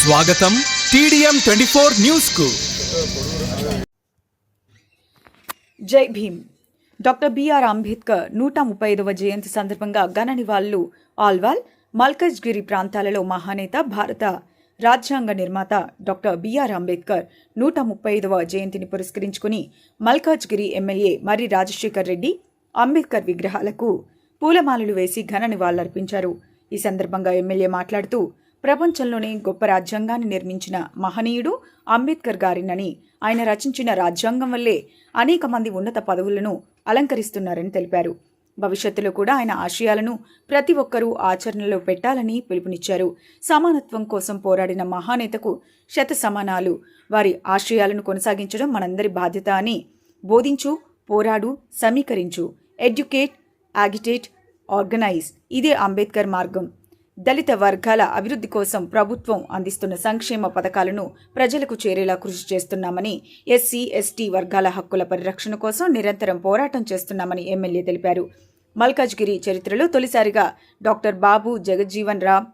స్వాగతం TDM 24 news కు. జై భీమ్. డాక్టర్ బిఆర్ అంబేద్కర్ 135వ జయంతి సందర్భంగా ఘన నివాళులు. ఆల్వాల్, మల్కజ్గిరి ప్రాంతాలలో మహానేత, భారత రాజ్యాంగ నిర్మాత డాక్టర్ బిఆర్ అంబేద్కర్ 135వ జయంతిని పురస్కరించుకుని మల్కాజ్గిరి ఎమ్మెల్యే మర్రి రాజశేఖర్ రెడ్డి అంబేద్కర్ విగ్రహాలకు పూలమాలలు వేసి ఘన నివాళులర్పించారు. ఈ సందర్భంగా ఎమ్మెల్యే మాట్లాడుతూ, ప్రపంచంలోనే గొప్ప రాజ్యాంగాన్ని నిర్మించిన మహనీయుడు అంబేద్కర్ గారినని, ఆయన రచించిన రాజ్యాంగం వల్లే అనేక మంది ఉన్నత పదవులను అలంకరిస్తున్నారని తెలిపారు. భవిష్యత్తులో కూడా ఆయన ఆశయాలను ప్రతి ఒక్కరూ ఆచరణలో పెట్టాలని పిలుపునిచ్చారు. సమానత్వం కోసం పోరాడిన మహానేతకు శత సమానాలు. వారి ఆశయాలను కొనసాగించడం మనందరి బాధ్యత అని బోధించు, పోరాడు, సమీకరించు, ఎడ్యుకేట్, యాగిటేట్, ఆర్గనైజ్. ఇదే అంబేద్కర్ మార్గం. దళిత వర్గాల అభివృద్ధి కోసం ప్రభుత్వం అందిస్తున్న సంక్షేమ పథకాలను ప్రజలకు చేరేలా కృషి చేస్తున్నామని, ఎస్సీ, ఎస్టీ వర్గాల హక్కుల పరిరక్షణ కోసం నిరంతరం పోరాటం చేస్తున్నామని ఎమ్మెల్యే తెలిపారు. మల్కాజ్గిరి చరిత్రలో తొలిసారిగా డాక్టర్ బాబు జగజ్జీవన్ రామ్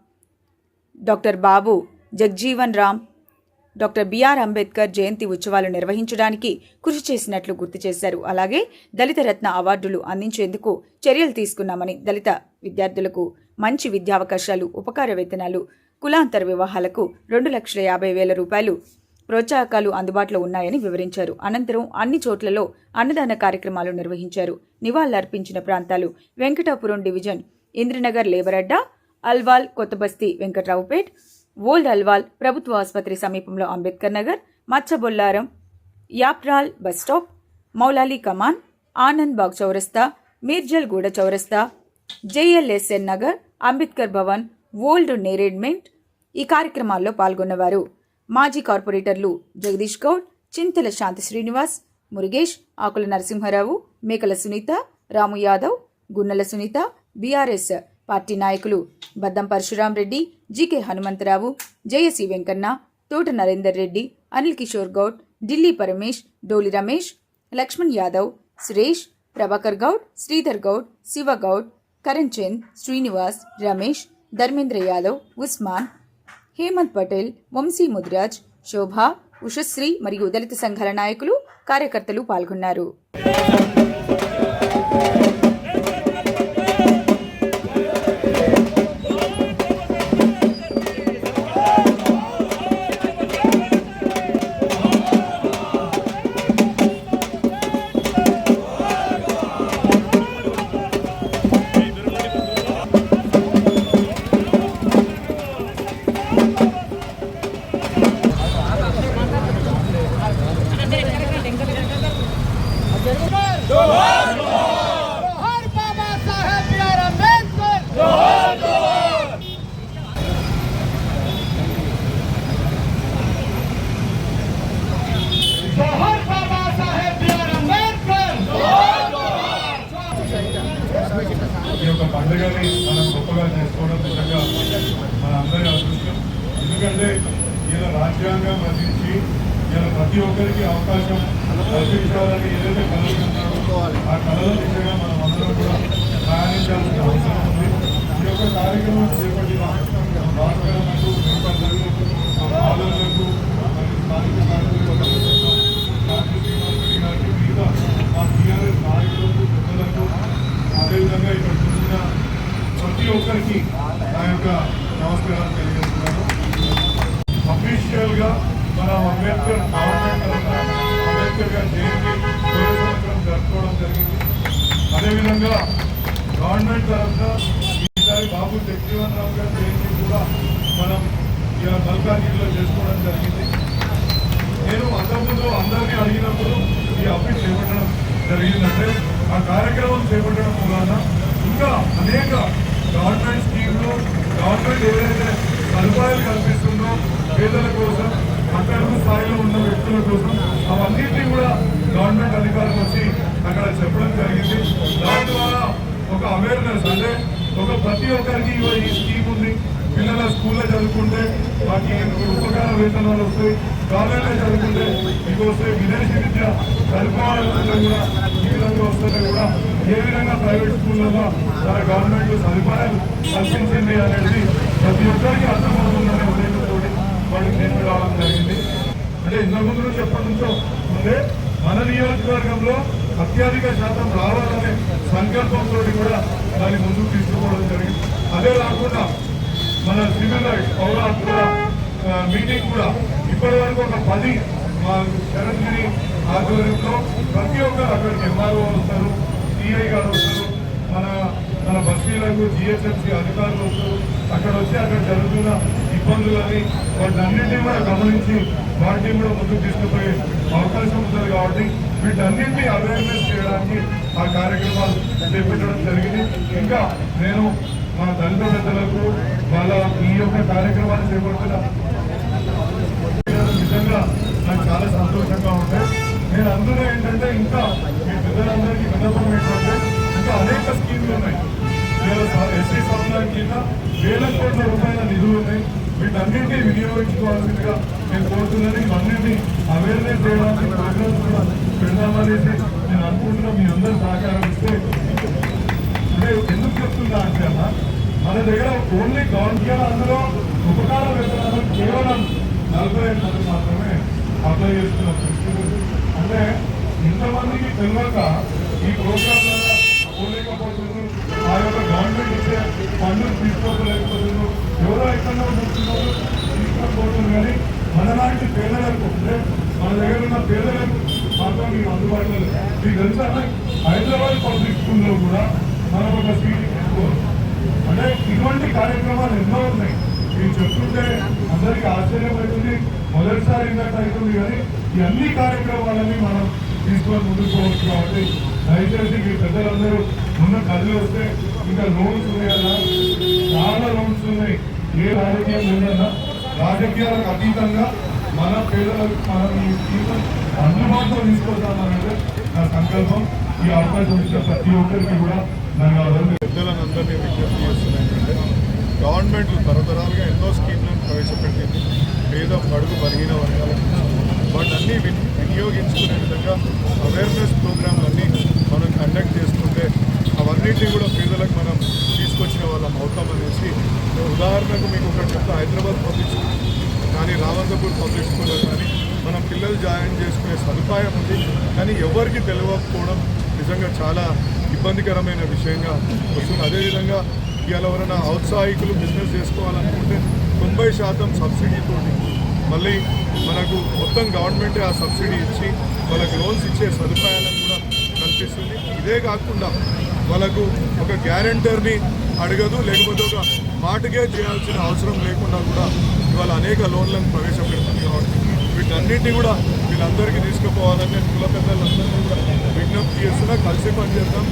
డాక్టర్ బిఆర్ అంబేద్కర్ జయంతి ఉత్సవాలు నిర్వహించడానికి కృషి చేసినట్లు గుర్తు చేశారు. అలాగే దళిత రత్న అవార్డులు అందించేందుకు చర్యలు తీసుకున్నామని, దళిత విద్యార్థులకు మంచి విద్యావకాశాలు, ఉపకార వేతనాలు, కులాంతర వివాహాలకు 2,50,000 రూపాయలు ప్రోత్సాహకాలు అందుబాటులో ఉన్నాయని వివరించారు. అనంతరం అన్ని చోట్లలో అన్నదాన కార్యక్రమాలు నిర్వహించారు. నివాళులర్పించిన ప్రాంతాలు: వెంకటాపురం డివిజన్ ఇంద్రనగర్ లేబర్ అడ్డా, అల్వాల్ కొత్తబస్తీ వెంకట్రావుపేట్, ఓల్డ్ అల్వాల్ ప్రభుత్వ ఆసుపత్రి సమీపంలో అంబేద్కర్ నగర్, మచ్చబొల్లారం, యాప్రాల్ బస్టాప్, మౌలాలి కమాన్, ఆనంద్ బాగ్ చౌరస్తా, మీర్జల్ గూడ చౌరస్తా, జేఎల్ఎస్ఎన్ నగర్, అంబేద్కర్ భవన్, ఓల్డ్ నేరేడ్మెంట్. ఈ కార్యక్రమాల్లో పాల్గొన్నవారు మాజీ కార్పొరేటర్లు జగదీష్ గౌడ్, చింతల శాంతి శ్రీనివాస్, మురుగేష్, ఆకుల నరసింహారావు, మేకల సునీత, రాము యాదవ్, గున్నెల సునీత, బీఆర్ఎస్ పార్టీ నాయకులు బద్దం పరశురాం రెడ్డి, జీకే హనుమంతరావు, జయసి వెంకన్న, తోట నరేందర్ రెడ్డి, అనిల్ కిషోర్ గౌడ్, ఢిల్లీ పరమేష్, డోలి రమేష్, లక్ష్మణ్ యాదవ్, సురేష్, ప్రభాకర్ గౌడ్, శ్రీధర్ గౌడ్, శివ గౌడ్, కరణ్ చంద్, శ్రీనివాస్, రమేష్, ధర్మేంద్ర యాదవ్, ఉస్మాన్, హేమంత్ పటేల్, వంశీ ముదిరాజ్, శోభ, ఉషశ్రీ మరియు దళిత సంఘాల నాయకులు, కార్యకర్తలు పాల్గొన్నారు. ఈ యొక్క పండుగని మనం గొప్పగా చేసుకోవడం నిజంగా మన అందరి అదృష్టం. ఎందుకంటే ఇలా రాజ్యాంగం రచించి ఇలా ప్రతి ఒక్కరికి అవకాశం కల్పించాలని ఏదైతే కలుగుతున్నారో ఆ కళల దిశగా మనం అందరం కూడా ప్రయాణించాల్సిన అవసరం ఉంది. ఈ యొక్క కార్యక్రమం చేపట్టిన రాష్ట్రాలకు, ఆలోచనలకు మరియు స్థానిక కార్యక్రమాలకు, మిగతా మా టీఆర్ఎస్ నాయకులకు, పెద్దలకు, అదేవిధంగా ఇక్కడ చూసిన ప్రతి ఒక్కరికి నా యొక్క నమస్కారాలు తెలియజేస్తున్నాను. అఫీషియల్గా మన అంబేద్కర్ గవర్నమెంట్ తరఫున అంబేద్కర్ గారి జయంతి సంవత్సరం జరుపుకోవడం జరిగింది. అదేవిధంగా గవర్నమెంట్ తరఫున ఈసారి బాబు జగజ్జీవన్ రామ్ గారి జయంతి కూడా మనం ఇలా మల్కాజ్గిరిలో చేసుకోవడం జరిగింది. నేను అంతకుముందు అందరినీ అడిగినప్పుడు ఈ ఆఫీస్ చేపట్టడం జరిగిందంటే ఆ కార్యక్రమం చేపట్టడం వలన ఇంకా అనేక గవర్నమెంట్ స్కీమ్లు, గవర్నమెంట్ ఏదైతే సదుపాయాలు కల్పిస్తుందో పేదల కోసం, అట్టడుగు స్థాయిలో ఉన్న వ్యక్తుల కోసం, అవన్నింటినీ కూడా గవర్నమెంట్ అధికారులు వచ్చి అక్కడ చెప్పడం జరిగింది. దాని ద్వారా ఒక అవేర్నెస్, అంటే ఒక ప్రతి ఒక్కరికి ఈ స్కీమ్ ఉంది. పిల్లల స్కూల్లో చదువుకుంటే వాటికి ఉపకార వేతనాలు వస్తాయి, కాలేజీలో చదువుకుంటే మీకు వస్తాయి, విదేశీ విద్య సదుపాయాలు కూడా ఈ విధంగా వస్తుంటే కూడా ఏ విధంగా ప్రైవేట్ స్కూళ్ళలో మన గవర్నమెంట్ సదుపాయాలు కల్పించింది అనేది ప్రతి ఒక్కరికి అర్థమవుతుందనే ఉద్దేశంతో వాళ్ళు అంటే ఇంతకుముందు నుంచి ఎప్పటి నుంచో ఉండే మన నియోజకవర్గంలో అత్యధిక శాతం రావాలనే సంకల్పంతో కూడా దాన్ని ముందుకు తీసుకుపోవడం జరిగింది. అదే కాకుండా మన సివిల్ రైట్స్ పౌర హక్కుల మీటింగ్ కూడా ఇప్పటి వరకు ఒక 10 మా శరణగిరి ఆధ్వర్యంలో ప్రతి ఒక్కరు అక్కడికి ఎంఆర్ఓ వస్తారు, సిఐ గారు వస్తారు, మన బస్తీలకు జిహెచ్ఎంసీ అధికారులు వస్తారు. అక్కడ వచ్చి అక్కడ జరుగుతున్న ఇబ్బందులని వాటన్నింటినీ కూడా గమనించి వాటిని కూడా ముందుకు తీసుకుపోయే అవకాశం ఉంటుంది. కాబట్టి వీటన్నింటినీ అవేర్నెస్ చేయడానికి ఆ కార్యక్రమాలు చేపట్టడం జరిగింది. ఇంకా నేను మా దళిత పెద్దలకు వాళ్ళ ఈ యొక్క కార్యక్రమాన్ని చేపడుతున్న నిజంగా నాకు చాలా సంతోషంగా ఉంటాయి. నేను అందులో ఏంటంటే ఇంకా మీ పెద్దలందరికీ విన్నపం ఏంటంటే ఇంకా అనేక స్కీమ్లు ఉన్నాయి. ఎస్సీ సముదాయం కింద వేల కోట్ల రూపాయల నిధులు ఉన్నాయి. వీటన్నింటినీ వినియోగించుకోవాల్సిందిగా నేను కోరుతున్నాను. ఇవన్నింటినీ అవేర్నెస్ చేయడానికి ప్రోగ్రామ్స్ కూడా పెడదామనేసి నేను అనుకుంటున్నా. మీ అందరూ సహకారం ఇస్తే అంటే ఎందుకు చెప్తున్నా అంటే అన్న మన దగ్గర ఓన్లీ గవర్నమెంట్ అందులో ఉపకార వేతనాలు కేవలం 45 మంది మాత్రమే అప్లై చేస్తున్న పరిస్థితి. అంటే ఇంతమందికి తెలియక ఈ ప్రోగ్రామ్ ద్వారా పోలేకపోతున్నారు. ఆ యొక్క గవర్నమెంట్ ఇచ్చే ఫండ్లు తీసుకోలేకపోతున్నారు. ఎవరో ఎక్కడ ఉంటున్నారు తీసుకోకపోతున్నారు. కానీ మనలాంటి పేదలకు అంటే మన దగ్గర ఉన్న పేదలకు మాత్రం మీకు అందుబాటులో లేదు. మీకు తెలుసా హైదరాబాద్ పబ్లిక్ స్కూల్లో కూడా మనం ఒక సీట్ తీసుకోవాలి. అంటే ఇటువంటి కార్యక్రమాలు ఎన్నో ఉన్నాయి. మీరు చెప్తుంటే అందరికీ ఆశ్చర్యం అవుతుంది, మొదటిసారి ఇన్నట్టు అవుతుంది. కానీ ఈ అన్ని కార్యక్రమాలని మనం తీసుకొని ముందుకు పోవచ్చు. కాబట్టి దయచేసి మీ పెద్దలందరూ ముందు కదిలి వస్తే ఇంకా లోన్స్ ఉన్నాయన్నా, చాలా లోన్స్ ఉన్నాయి. ఏ రాజకీయం లేదన్నా రాజకీయాలకు అతీతంగా మన పేదలకు మనం ఈ స్కీమ్ అందుబాటులో తీసుకొస్తామనేది నా సంకల్పం. ఈ అవకాశం ఇచ్చిన ప్రతి ఒక్కరికి కూడా ధన్యవాదాలు. పెద్దలందరినీ విజ్ఞప్తి చేస్తున్నాయంటే గవర్నమెంట్ తరతరాలుగా ఎన్నో స్కీమ్లను ప్రవేశపెట్టింది పేద బడుగు బలహీన వర్గాలకు. వాటన్నీ వినియోగించుకునే విధంగా అవేర్నెస్ ప్రోగ్రాంలన్నీ మనం కండక్ట్ చేసుకుంటే అవన్నింటినీ కూడా పేదలకు మనం తీసుకొచ్చిన వాళ్ళం అవుతామనేసి ఉదాహరణకు మీకు ఒకటి చెప్తే హైదరాబాద్ పబ్లిక్ స్కూల్ కానీ రామంతపూర్ పబ్లిక్ స్కూల్లో కానీ మనం పిల్లలు జాయిన్ చేసుకునే సదుపాయం ఉంది. కానీ ఎవరికి తెలియకపోవడం నిజంగా చాలా ఇబ్బందికరమైన విషయంగా వస్తుంది. అదేవిధంగా ఇవాళ ఎవరైనా ఔత్సాహికులు బిజినెస్ చేసుకోవాలనుకుంటే 90% సబ్సిడీతో మళ్ళీ మనకు మొత్తం గవర్నమెంటే ఆ సబ్సిడీ ఇచ్చి వాళ్ళకి లోన్స్ ఇచ్చే సదుపాయాలను కూడా కల్పిస్తుంది. ఇదే కాకుండా వాళ్ళకు ఒక గ్యారెంటర్ని అడగదు, లేకపోతే ఒక మాటకే చేయాల్సిన అవసరం లేకుండా కూడా ఇవాళ అనేక లోన్లను ప్రవేశపెడుతుంది. కాబట్టి వీటన్నింటినీ కూడా వీళ్ళందరికీ తీసుకుపోవాలని నేను కుల పెద్దలందరినీ కూడా విజ్ఞప్తి చేస్తున్నా. కలిసి పనిచేద్దాం,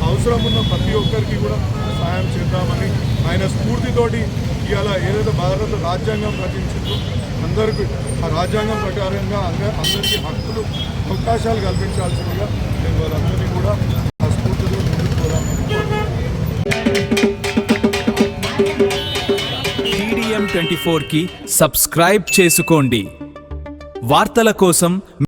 అవసరం ఉన్న ప్రతి ఒక్కరికి కూడా సహాయం చేద్దామని ఆయన స్ఫూర్తితోటి ఇవాళ ఏదైతే భారత రాజ్యాంగం రచించిందో అందరికీ ఆ రాజ్యాంగం ప్రకారంగా అందరికీ హక్కులు అవకాశాలు కల్పించాల్సిందిగా నేను వాళ్ళందరినీ కూడా ఆ స్ఫూర్తితో ముందుకు పోదామని TDM 24కి సబ్స్క్రైబ్ చేసుకోండి. వార్తల కోసం